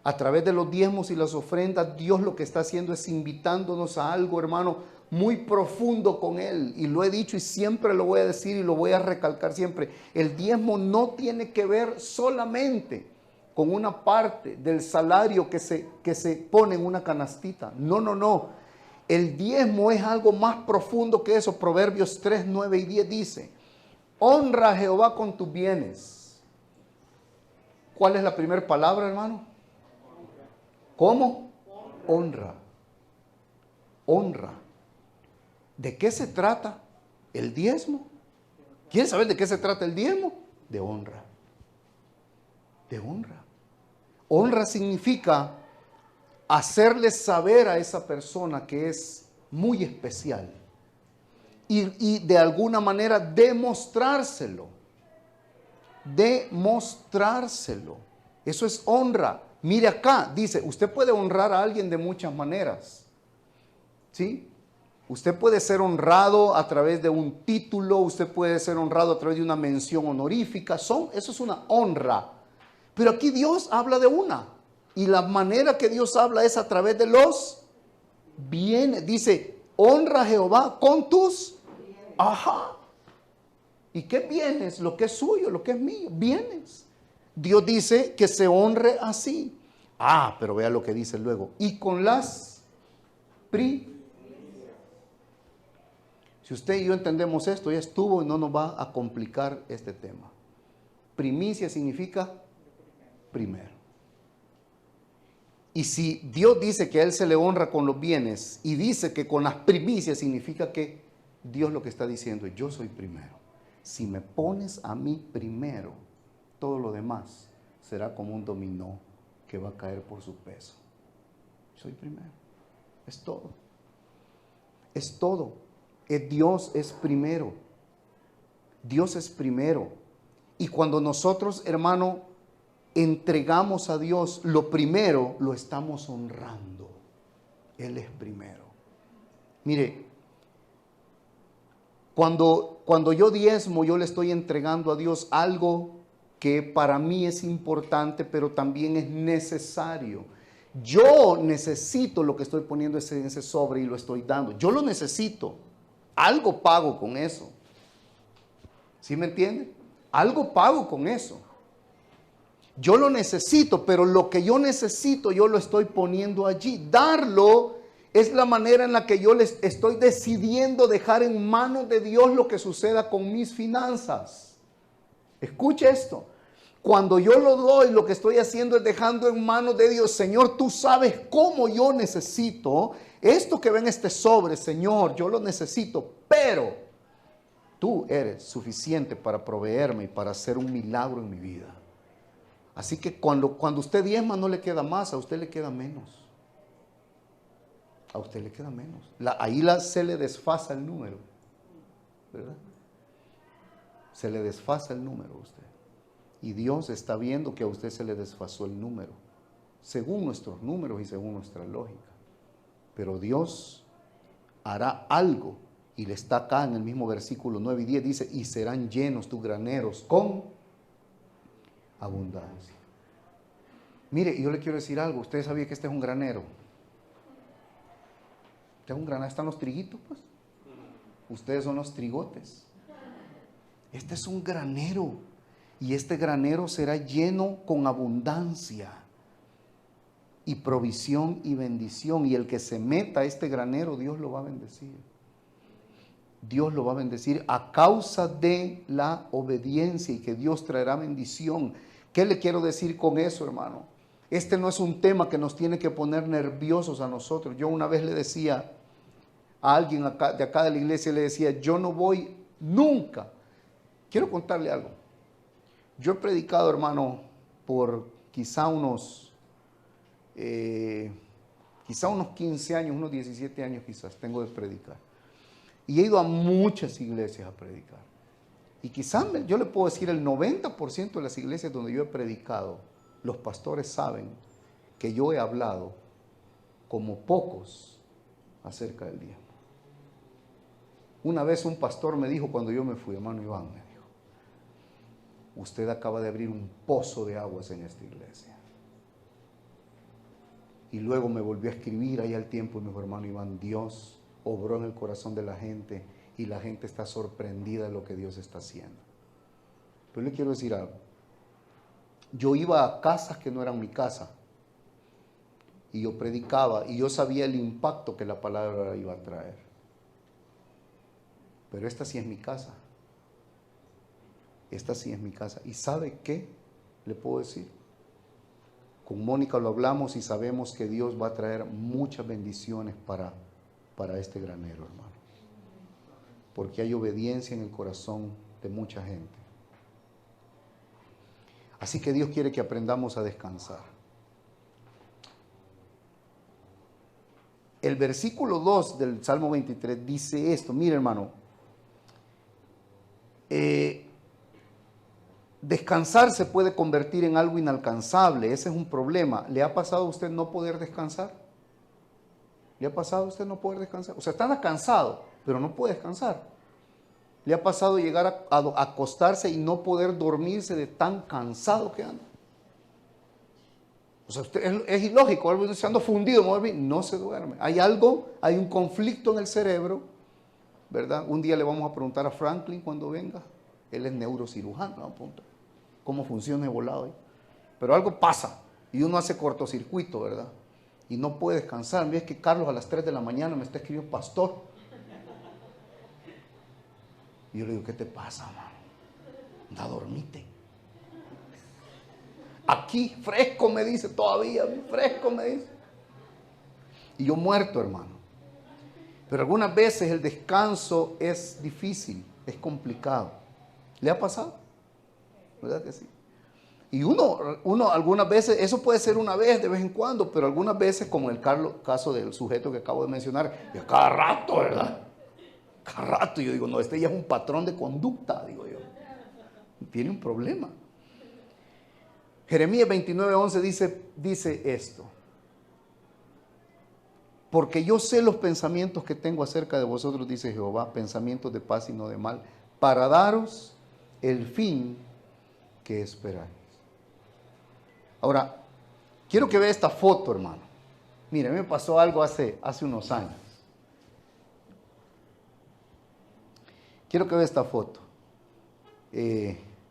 A través de los diezmos y las ofrendas, Dios lo que está haciendo es invitándonos a algo, hermano, muy profundo con Él. Y lo he dicho y siempre lo voy a decir y lo voy a recalcar siempre. El diezmo no tiene que ver solamente con una parte del salario que se pone en una canastita. No, no, no. El diezmo es algo más profundo que eso. Proverbios 3, 9 y 10 dice, honra a Jehová con tus bienes. ¿Cuál es la primera palabra, hermano? ¿Cómo? Honra. Honra. ¿De qué se trata el diezmo? ¿Quieren saber de qué se trata el diezmo? De honra. De honra. Honra significa hacerle saber a esa persona que es muy especial y de alguna manera demostrárselo. Demostrárselo. Eso es honra. Mire acá, dice, usted puede honrar a alguien de muchas maneras. ¿Sí? Usted puede ser honrado a través de un título, usted puede ser honrado a través de una mención honorífica. Eso es una honra. Pero aquí Dios habla de una. Y la manera que Dios habla es a través de los bienes. Dice, honra a Jehová con tus bienes. Ajá. ¿Y qué bienes? Lo que es suyo, lo que es mío. Bienes. Dios dice que se honre así. Pero vea lo que dice luego. Y con las Si usted y yo entendemos esto, ya estuvo y no nos va a complicar este tema. Primicia significa primero. Y si Dios dice que a Él se le honra con los bienes y dice que con las primicias, significa que Dios lo que está diciendo es: yo soy primero. Si me pones a mí primero, todo lo demás será como un dominó que va a caer por su peso. Soy primero. Es todo. Es todo. Dios es primero. Dios es primero. Y cuando nosotros, hermano, entregamos a Dios lo primero, lo estamos honrando. Él es primero. Mire, cuando yo diezmo, yo le estoy entregando a Dios algo que para mí es importante, pero también es necesario. Yo necesito lo que estoy poniendo en ese sobre y lo estoy dando. Yo lo necesito. Algo pago con eso. ¿Sí me entiende? Algo pago con eso. Yo lo necesito, pero lo que yo necesito yo lo estoy poniendo allí. Darlo es la manera en la que yo les estoy decidiendo dejar en manos de Dios lo que suceda con mis finanzas. Escuche esto. Cuando yo lo doy, lo que estoy haciendo es dejando en manos de Dios. Señor, tú sabes cómo yo necesito esto que ven en este sobre. Señor, yo lo necesito, pero tú eres suficiente para proveerme y para hacer un milagro en mi vida. Así que cuando usted diezma, no le queda más, a usted le queda menos. A usted le queda menos. Ahí se le desfasa el número, ¿verdad? Se le desfasa el número a usted. Y Dios está viendo que a usted se le desfasó el número, según nuestros números y según nuestra lógica. Pero Dios hará algo, y le está acá en el mismo versículo 9 y 10, dice: y serán llenos tus graneros con abundancia. Mire, yo le quiero decir algo. Usted sabía que este es un granero. Este es un granero. Están los triguitos, pues. Ustedes son los trigotes. Este es un granero. Y este granero será lleno con abundancia y provisión y bendición. Y el que se meta a este granero, Dios lo va a bendecir. Dios lo va a bendecir a causa de la obediencia, y que Dios traerá bendición. ¿Qué le quiero decir con eso, hermano? Este no es un tema que nos tiene que poner nerviosos a nosotros. Yo una vez le decía a alguien de acá de la iglesia, le decía: yo no voy nunca. Quiero contarle algo. Yo he predicado, hermano, por quizá unos 15 años, unos 17 años quizás tengo de predicar. Y he ido a muchas iglesias a predicar. Y quizás yo le puedo decir, el 90% de las iglesias donde yo he predicado, los pastores saben que yo he hablado como pocos acerca del diezmo. Una vez un pastor me dijo, cuando yo me fui, hermano Iván, me dijo: usted acaba de abrir un pozo de aguas en esta iglesia. Y luego me volvió a escribir ahí al tiempo y me dijo: hermano Iván, Dios obró en el corazón de la gente y la gente está sorprendida de lo que Dios está haciendo. Pero le quiero decir algo. Yo iba a casas que no eran mi casa y yo predicaba y yo sabía el impacto que la palabra iba a traer. Pero esta sí es mi casa. Esta sí es mi casa. ¿Y sabe qué le puedo decir? Con Mónica lo hablamos y sabemos que Dios va a traer muchas bendiciones para este granero, hermano. Porque hay obediencia en el corazón de mucha gente. Así que Dios quiere que aprendamos a descansar. El versículo 2 del Salmo 23 dice esto. Mire, hermano. Descansar se puede convertir en algo inalcanzable. Ese es un problema. ¿Le ha pasado a usted no poder descansar? ¿Le ha pasado a usted no poder descansar? O sea, está cansado, pero no puede descansar. ¿Le ha pasado llegar a acostarse y no poder dormirse de tan cansado que anda? O sea, usted, es ilógico, se anda fundido, no se duerme. Hay un conflicto en el cerebro, ¿verdad? Un día le vamos a preguntar a Franklin cuando venga. Él es neurocirujano, ¿no? Punto. Cómo funciona el volado ahí. Pero algo pasa y uno hace cortocircuito, ¿verdad? Y no puede descansar. Mira, es que Carlos a las 3 de la mañana me está escribiendo: pastor. Y yo le digo: ¿qué te pasa, mano? Anda, dormite. Aquí, fresco me dice todavía, fresco me dice. Y yo muerto, hermano. Pero algunas veces el descanso es difícil, es complicado. ¿Le ha pasado? ¿Verdad que sí? Y uno algunas veces, eso puede ser una vez, de vez en cuando, pero algunas veces, como en el caso del sujeto que acabo de mencionar, y a cada rato, ¿verdad? Cada rato yo digo, no, este ya es un patrón de conducta, digo yo. Tiene un problema. Jeremías 29:11 dice esto. Porque yo sé los pensamientos que tengo acerca de vosotros, dice Jehová, pensamientos de paz y no de mal, para daros el fin que esperáis. Ahora, quiero que vea esta foto, hermano. Mire, a mí me pasó algo hace unos años. Quiero que vea esta foto.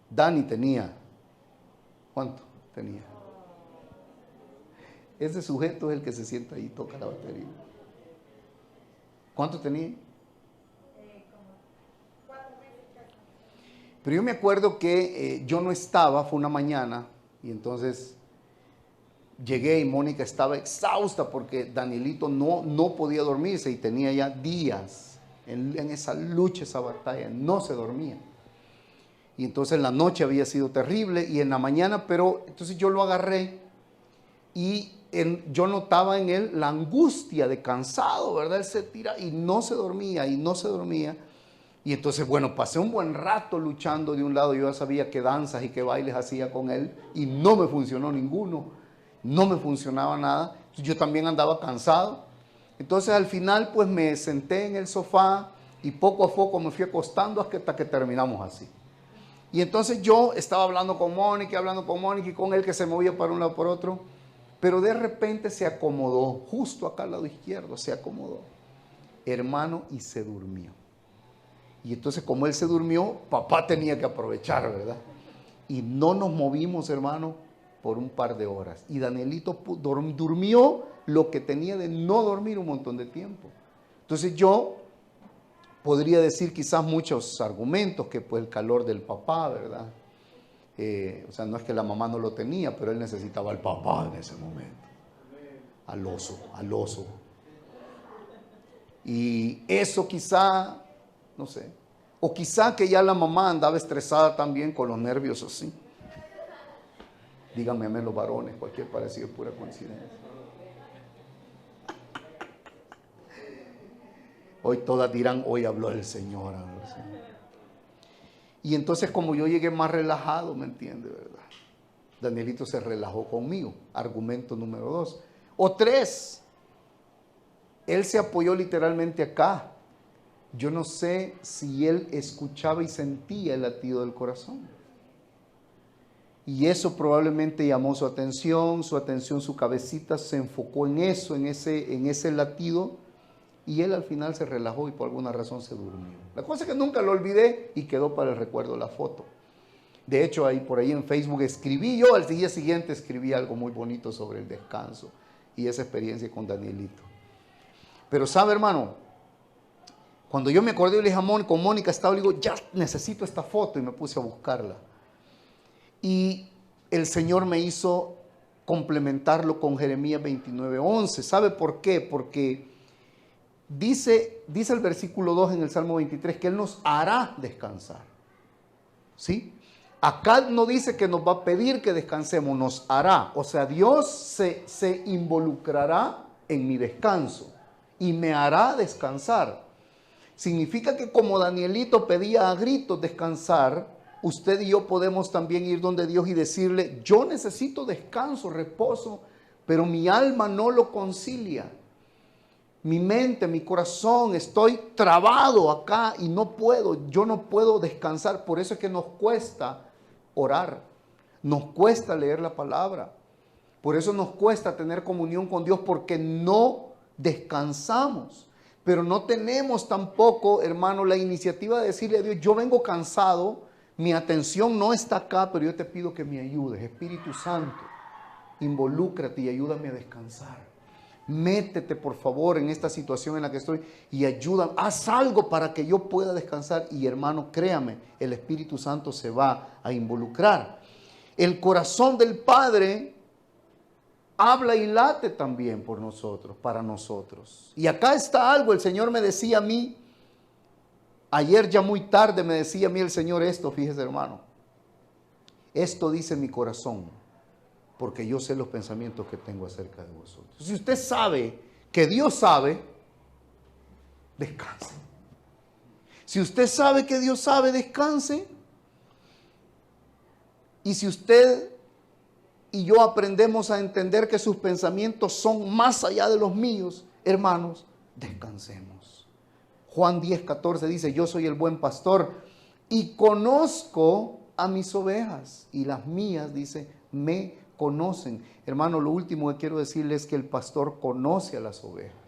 Dani tenía, ¿cuánto tenía? Ese sujeto es el que se sienta ahí y toca la batería. ¿Cuánto tenía? Como 4 meses casi. Pero yo me acuerdo que yo no estaba, fue una mañana, y entonces llegué y Mónica estaba exhausta porque Danielito no podía dormirse y tenía ya días en esa lucha, esa batalla, no se dormía. Y entonces la noche había sido terrible y en la mañana, pero entonces yo lo agarré y yo notaba en él la angustia de cansado, ¿verdad? Él se tira y no se dormía y no se dormía. Y entonces, bueno, pasé un buen rato luchando de un lado. Yo ya sabía qué danzas y qué bailes hacía con él y no me funcionó ninguno. No me funcionaba nada. Yo también andaba cansado. Entonces al final pues me senté en el sofá y poco a poco me fui acostando hasta que terminamos así. Y entonces yo estaba hablando con Mónica y con él que se movía para un lado por otro. Pero de repente se acomodó, justo acá al lado izquierdo, se acomodó, hermano, y se durmió. Y entonces como él se durmió, papá tenía que aprovechar, ¿verdad? Y no nos movimos, hermano, por un par de horas. Y Danielito durmió lo que tenía de no dormir un montón de tiempo. Entonces yo podría decir quizás muchos argumentos, que pues el calor del papá, ¿verdad? O sea, no es que la mamá no lo tenía, pero él necesitaba al papá en ese momento. Al oso. Y eso quizá, no sé. O quizá que ya la mamá andaba estresada también con los nervios así. Díganme a mí los varones, cualquier parecido es pura coincidencia. Hoy todas dirán, hoy habló el Señor. Y entonces como yo llegué más relajado, ¿me entiende, verdad? Danielito se relajó conmigo. Argumento número 2. O 3. Él se apoyó literalmente acá. Yo no sé si él escuchaba y sentía el latido del corazón. Y eso probablemente llamó su atención, su cabecita se enfocó en eso, en ese latido. Y él al final se relajó y por alguna razón se durmió. La cosa es que nunca lo olvidé y quedó para el recuerdo la foto. De hecho, por ahí en Facebook escribí, yo al día siguiente escribí algo muy bonito sobre el descanso y esa experiencia con Danielito. Pero sabe, hermano, cuando yo me acordé, yo le dije con Mónica estaba, le digo, ya necesito esta foto y me puse a buscarla. Y el Señor me hizo complementarlo con Jeremías 29:11. ¿Sabe por qué? Porque dice el versículo 2 en el Salmo 23 que Él nos hará descansar. ¿Sí? Acá no dice que nos va a pedir que descansemos, nos hará. O sea, Dios se involucrará en mi descanso y me hará descansar. Significa que como Danielito pedía a gritos descansar, usted y yo podemos también ir donde Dios y decirle, yo necesito descanso, reposo, pero mi alma no lo concilia. Mi mente, mi corazón, estoy trabado acá y yo no puedo descansar. Por eso es que nos cuesta orar, nos cuesta leer la palabra. Por eso nos cuesta tener comunión con Dios, porque no descansamos. Pero no tenemos tampoco, hermano, la iniciativa de decirle a Dios, yo vengo cansado, mi atención no está acá, pero yo te pido que me ayudes. Espíritu Santo, involúcrate y ayúdame a descansar. Métete, por favor, en esta situación en la que estoy y ayúdame. Haz algo para que yo pueda descansar. Y hermano, créame, el Espíritu Santo se va a involucrar. el corazón del Padre habla y late también por nosotros, para nosotros. Y acá está algo, el Señor me decía a mí, ayer ya muy tarde me decía a mí el Señor esto, fíjese hermano, esto dice mi corazón, porque yo sé los pensamientos que tengo acerca de vosotros. Si usted sabe que Dios sabe, descanse. Si usted sabe que Dios sabe, descanse. Y si usted y yo aprendemos a entender que sus pensamientos son más allá de los míos, hermanos, descansemos. Juan 10:14 dice, yo soy el buen pastor y conozco a mis ovejas y las mías, dice, me conocen. Hermano, lo último que quiero decirles es que el pastor conoce a las ovejas.